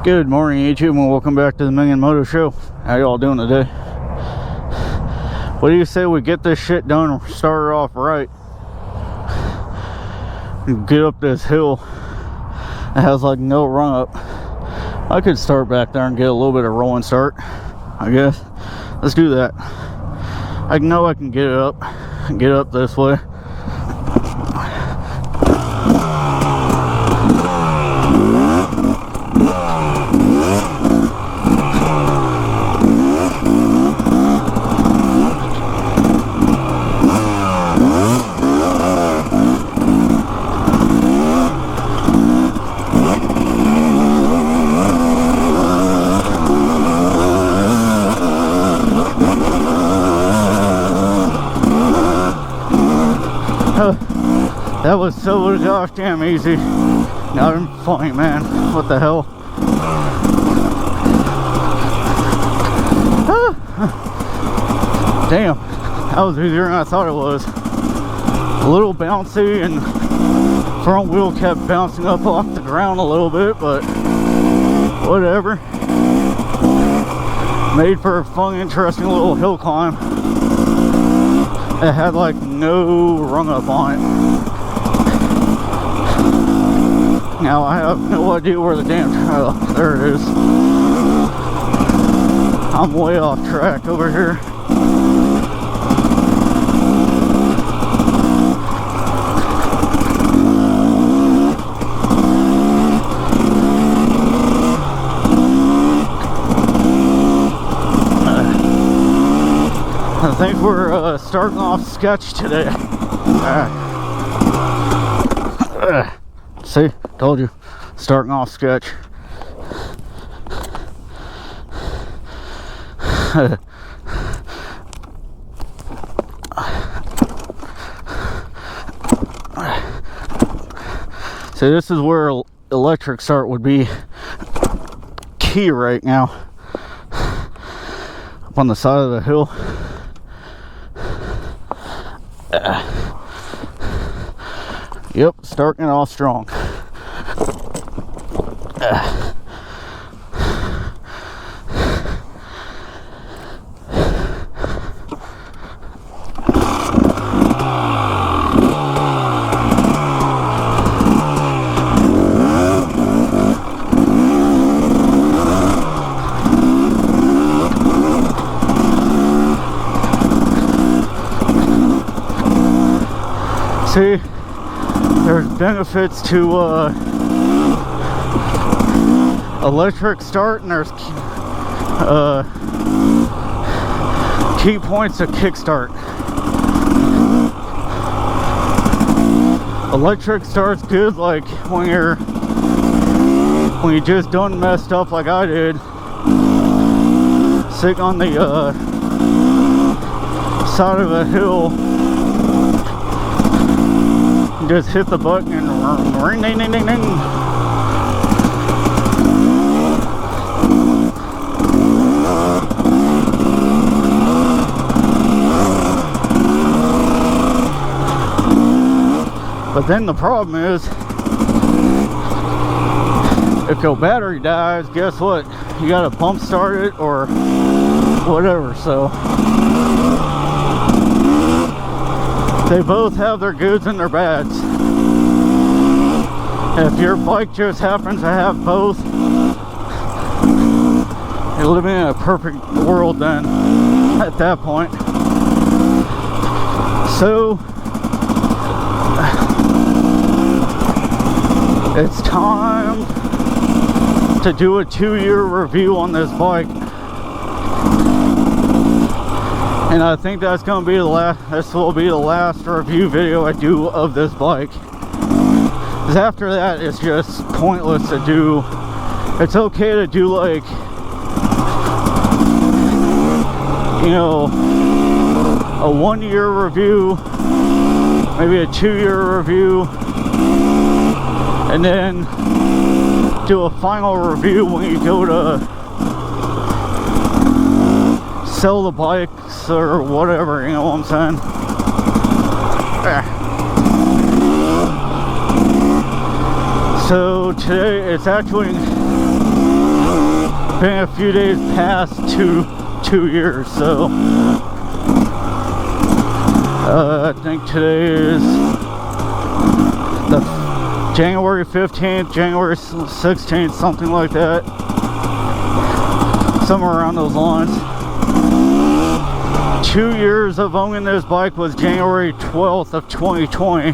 Good morning, YouTube, and welcome back to the Million Moto Show. How y'all doing today? What do you say we get this shit done and start it off right? And get up this hill. It has like no run up. I could start back there and get a little bit of rolling start, I guess. Let's do that. I know I can get it up and get up this way. That was so gosh damn easy. Not even funny, man. What the hell? Damn, that was easier than I thought it was. A little bouncy, and front wheel kept bouncing up off the ground a little bit, but whatever. Made for a fun, interesting little hill climb. It had like no rung up on it. Now I have no idea where the damn there it is. I'm way off track over here. I think we're starting off sketch today. See, told you, starting off sketch. See, this is where electric start would be key right now. Up on the side of the hill. Yep, starting it off strong. See, there's benefits to electric start, and there's key points to kickstart. Electric start's good like when you just done messed up like I did, sitting on the side of a hill. Just hit the button and ring, ding, ding, ding, ding. But then the problem is, if your battery dies, guess what? You gotta pump start it or whatever, so. They both have their goods and their bads. If your bike just happens to have both, you're living in a perfect world then, at that point. So, it's time to do a 2-year review on this bike. And I think that's going to be the last, this will be the last review video I do of this bike. Because after that, it's just pointless to do. It's okay to do like, you know, a 1-year review, maybe a 2-year review, and then do a final review when you go to sell the bikes or whatever, you know what I'm saying? So today it's actually been a few days past 2 years, so I think today is the January 15th, January 16th, something like that, somewhere around those lines. 2 years of owning this bike was January 12th of 2020.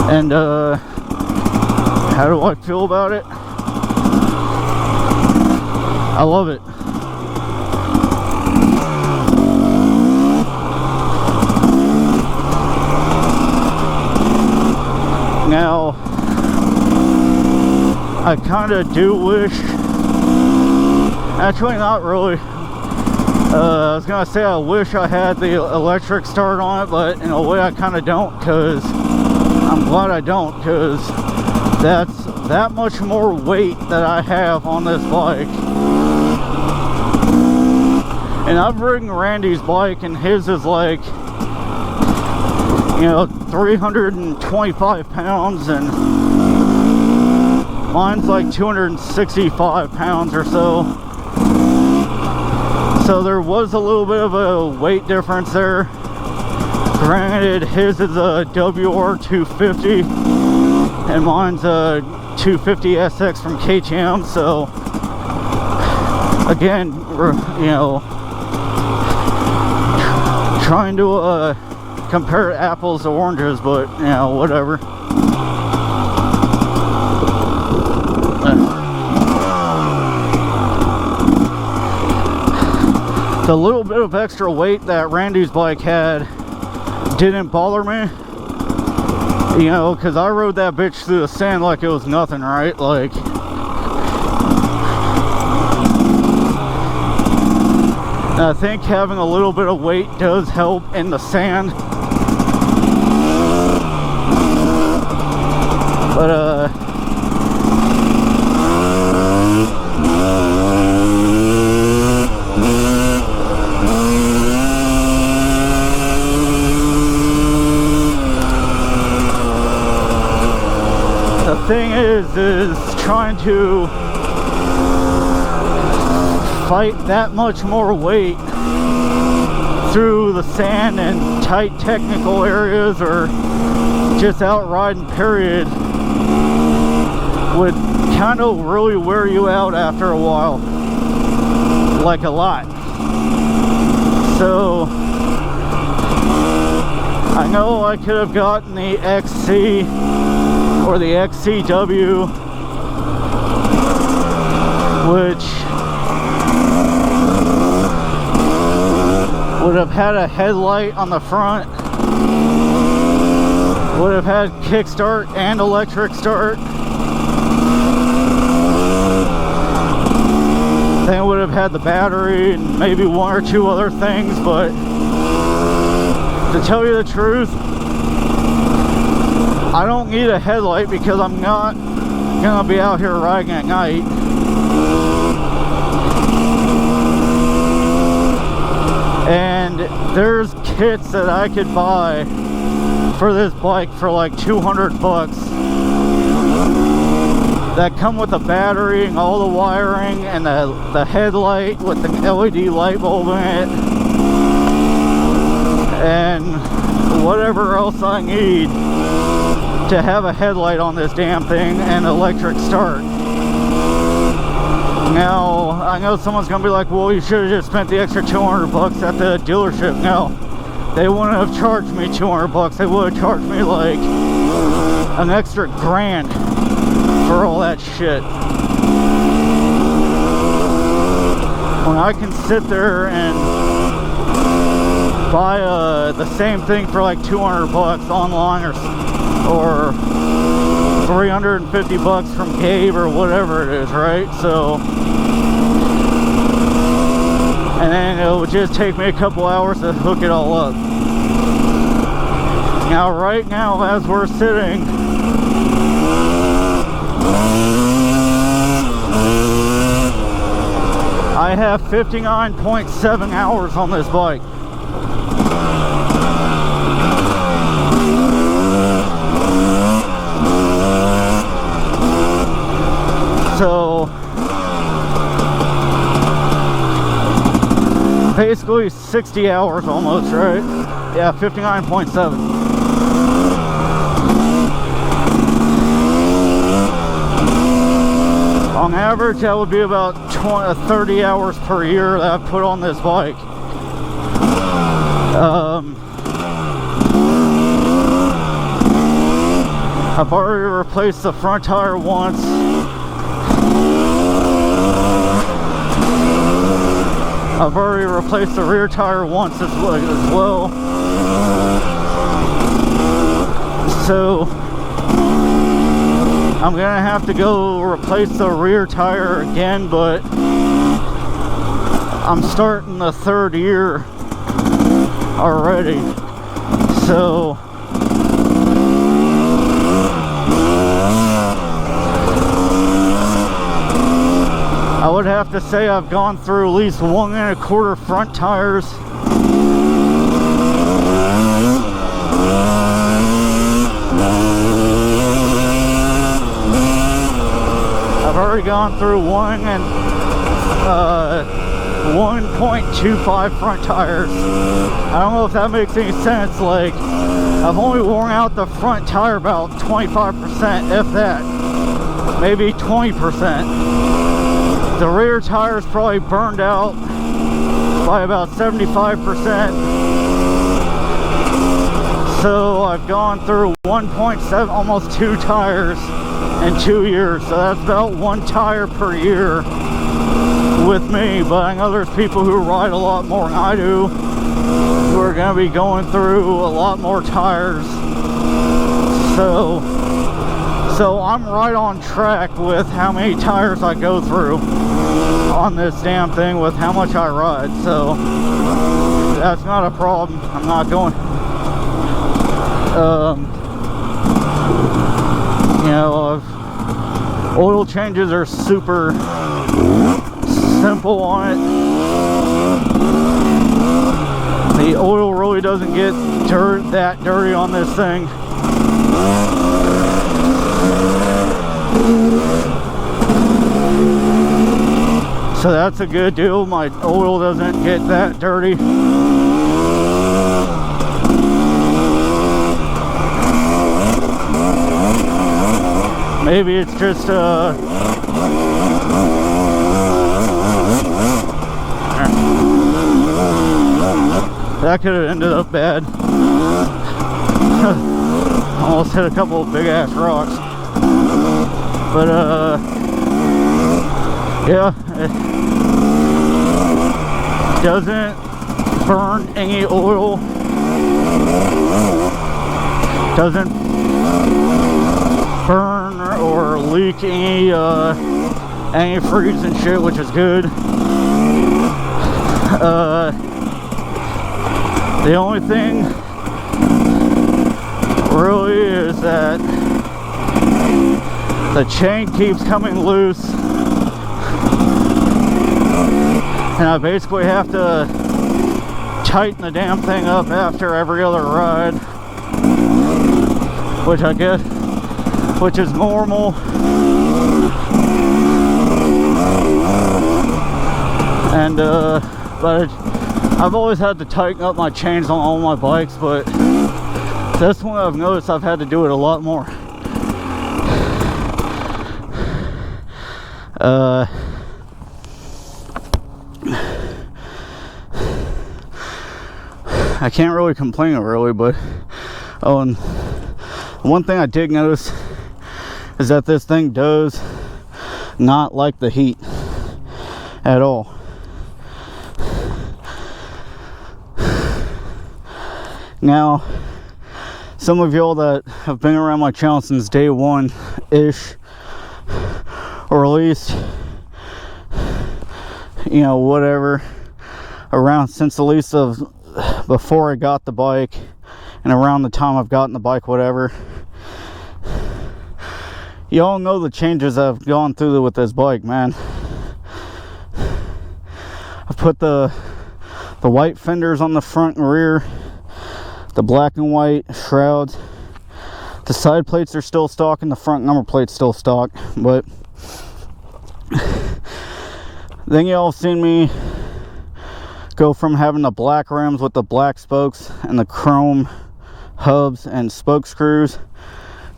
And how do I feel about it? I love it. Now, I kind of do wish, actually not really, I was gonna say I wish I had the electric start on it, but in a way I kind of don't, because I'm glad I don't, because that's that much more weight that I have on this bike. And I've ridden Randy's bike, and his is like, you know, 325 pounds, and mine's like 265 pounds or so. So there was a little bit of a weight difference there. Granted, his is a WR250 and mine's a 250SX from KTM, so again, we're, you know, trying to compare apples to oranges, but you know, whatever. The little bit of extra weight that Randy's bike had didn't bother me, you know, because I rode that bitch through the sand like it was nothing, right? Like, I think having a little bit of weight does help in the sand, but the thing is trying to fight that much more weight through the sand and tight technical areas, or just out riding period, would kind of really wear you out after a while, like a lot. So I know I could have gotten the XC or the XCW, which would have had a headlight on the front, would have had kickstart and electric start, then it would have had the battery and maybe one or two other things. But to tell you the truth, I don't need a headlight because I'm not gonna be out here riding at night. And there's kits that I could buy for this bike for like 200 bucks that come with a battery and all the wiring and the headlight with the LED light bulb in it and whatever else I need to have a headlight on this damn thing and electric start. Now, I know someone's gonna be like, well, you should have just spent the extra 200 bucks at the dealership. No, they wouldn't have charged me 200 bucks. They would have charged me like an extra grand for all that shit. When I can sit there and buy the same thing for like 200 bucks online, or 350 bucks from Gabe or whatever it is, right? So, and then it would just take me a couple hours to hook it all up. Now, right now, as we're sitting, I have 59.7 hours on this bike. basically 60 hours almost, right? Yeah, 59.7. On average, that would be about 30 hours per year that I've put on this bike. I've already replaced the front tire once. I've already replaced the rear tire once as well. So I'm gonna have to go replace the rear tire again, but I'm starting the 3rd year already. So I would have to say I've gone through at least 1 1/4 front tires. I've already gone through 1.25 front tires. I don't know if that makes any sense. Like, I've only worn out the front tire about 25%, if that, maybe 20%. The rear tire's probably burned out by about 75%. So I've gone through 1.7, almost 2 tires in 2 years. So that's about 1 tire per year with me. But I know there's people who ride a lot more than I do, who are going to be going through a lot more tires. So I'm right on track with how many tires I go through on this damn thing with how much I ride. So that's not a problem. I'm not going, you know, oil changes are super simple on it. The oil really doesn't get that dirty on this thing. So that's a good deal. My oil doesn't get that dirty. Maybe it's just that could have ended up bad. Almost hit a couple of big ass rocks. But yeah, it doesn't burn any oil, doesn't burn or leak any antifreeze and shit, which is good. The only thing really is that the chain keeps coming loose, and I basically have to tighten the damn thing up after every other ride, which I guess, which is normal. And but I've always had to tighten up my chains on all my bikes, but this one I've noticed I've had to do it a lot more. I can't really complain really, but oh, and one thing I did notice is that this thing does not like the heat at all. Now, some of y'all that have been around my channel since day one ish, or at least, you know, whatever, around since at least of before I got the bike and around the time I've gotten the bike, whatever, y'all know the changes I've gone through with this bike, man. I've put the white fenders on the front and rear, the black and white shrouds. The side plates are still stock and the front number plate's still stock, but then y'all seen me go from having the black rims with the black spokes and the chrome hubs and spoke screws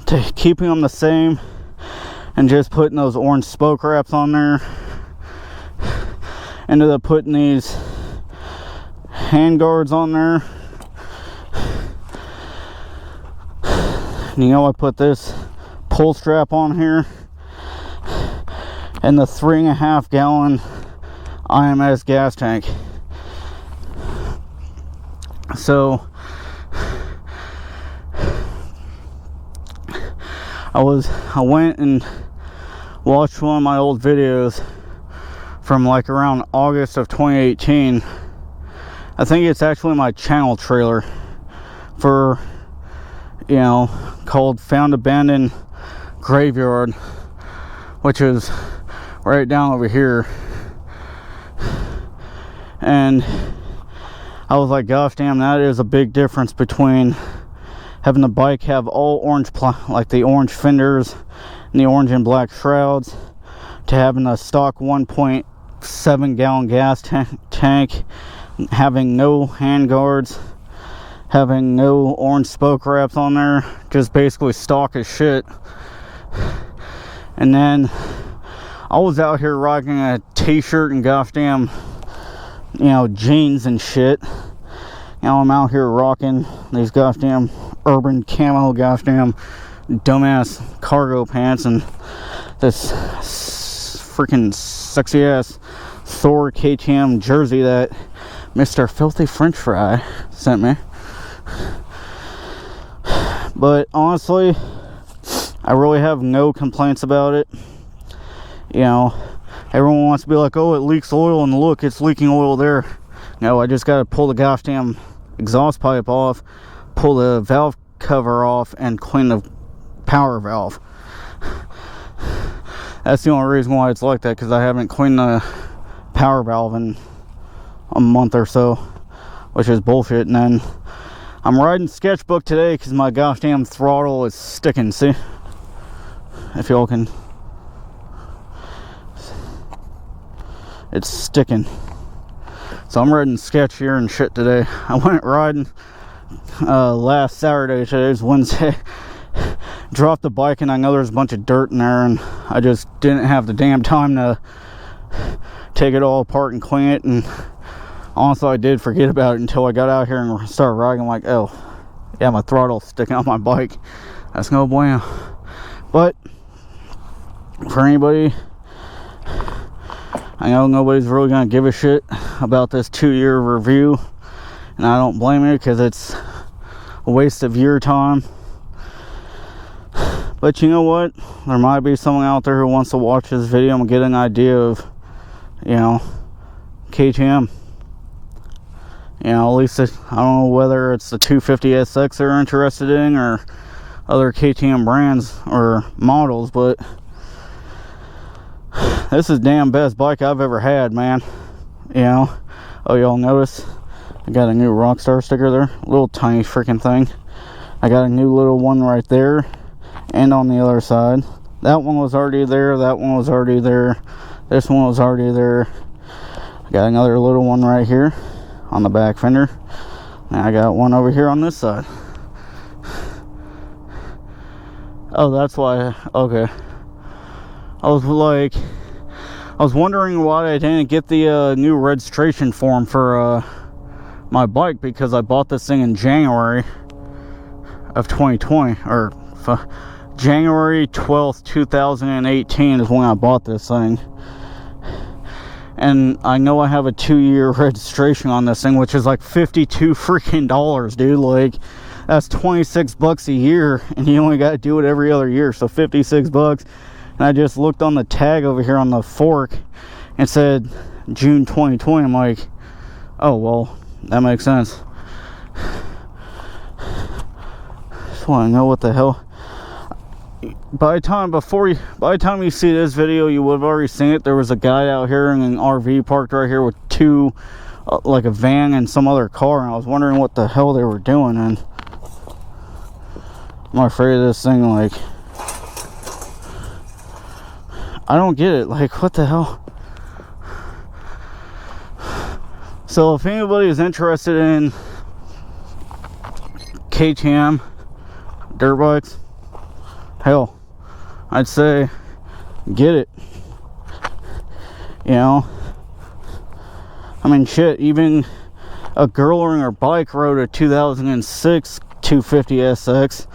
to keeping them the same and just putting those orange spoke wraps on there. Ended up putting these hand guards on there. And you know, I put this pull strap on here and the 3.5 gallon IMS gas tank. So I went and watched one of my old videos from like around August of 2018. I think it's actually my channel trailer for, you know, called Found Abandoned Graveyard, which is right down over here. And I was like, gosh damn, that is a big difference between having the bike have all orange, like the orange fenders and the orange and black shrouds, to having a stock 1.7 gallon gas tank, having no hand guards, having no orange spoke wraps on there, just basically stock as shit. And then I was out here rocking a t-shirt and gosh damn, you know, jeans and shit. Now I'm out here rocking these gosh damn urban camo gosh damn dumbass cargo pants and this freaking sexy ass Thor KTM jersey that Mr. Filthy French Fry sent me. But honestly, I really have no complaints about it. You know, everyone wants to be like, oh, it leaks oil, and look, it's leaking oil there. No, I just got to pull the gosh damn exhaust pipe off, pull the valve cover off, and clean the power valve. That's the only reason why it's like that, because I haven't cleaned the power valve in a month or so, which is bullshit. And then I'm riding Sketchbook today because my gosh damn throttle is sticking. See, if y'all can, it's sticking. So I'm riding Sketch here and shit today. I went riding last Saturday. Today's Wednesday. Dropped the bike, and I know there's a bunch of dirt in there, and I just didn't have the damn time to take it all apart and clean it. And honestly, I did forget about it until I got out here and started riding. I'm like, oh yeah, my throttle's sticking out my bike. That's no bueno. But for anybody, I know nobody's really gonna give a shit about this 2-year review, and I don't blame you, because it's a waste of your time. But you know what? There might be someone out there who wants to watch this video and get an idea of, you know, KTM. You know, at least I don't know whether it's the 250SX they're interested in or other KTM brands or models, but this is damn best bike I've ever had, man. You know, oh, y'all notice I got a new Rockstar sticker there, little tiny freaking thing. I got a new little one right there, and on the other side. That one was already there, that one was already there, this one was already there. I got another little one right here on the back fender, and I got one over here on this side. Oh, that's why. Okay, I was wondering why I didn't get the new registration form for my bike, because I bought this thing in January of 2020, or January 12th 2018 is when I bought this thing. And I know I have a 2-year registration on this thing, which is like $52 freaking dollars, dude. Like, that's 26 bucks a year, and you only got to do it every other year, so 56 bucks. And I just looked on the tag over here on the fork and said June 2020. I'm like, oh well, that makes sense. Just want to know what the hell. By the time you see this video, you would have already seen it. There was a guy out here in an RV parked right here with two, like a van and some other car, and I was wondering what the hell they were doing. And I'm afraid of this thing. Like, I don't get it. Like, what the hell? So if anybody is interested in KTM dirt bikes, hell, I'd say get it. You know, I mean, shit, even a girl on her bike rode a 2006 250SX,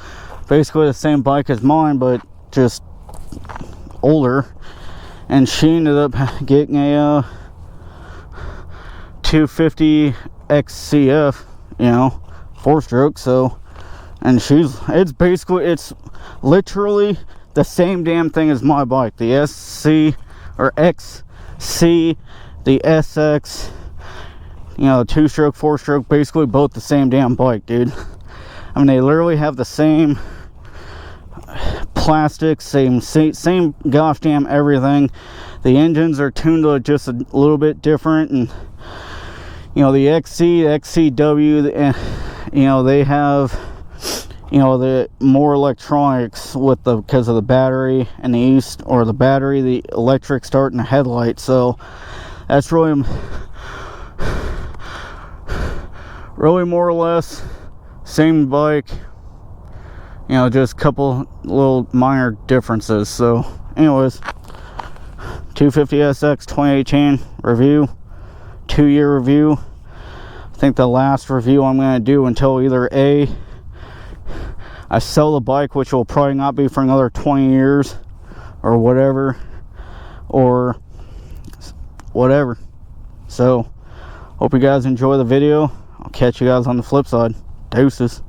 basically the same bike as mine, but just older, and she ended up getting a 250 XCF, you know, 4-stroke. So, and it's literally the same damn thing as my bike, the SC or XC, the SX, you know, 2-stroke, 4-stroke, basically both the same damn bike, dude. I mean, they literally have the same plastic, same gosh damn everything. The engines are tuned to just a little bit different, and you know, the XC, the XCW, you know, they have, you know, the more electronics with the, because of the battery and the the electric start and the headlight. So that's really more or less same bike, you know, just a couple little minor differences. So anyways, 250SX 2018 review, 2-year review. I think the last review I'm going to do until either A, I sell the bike, which will probably not be for another 20 years or whatever, or whatever. So hope you guys enjoy the video. I'll catch you guys on the flip side. Deuces.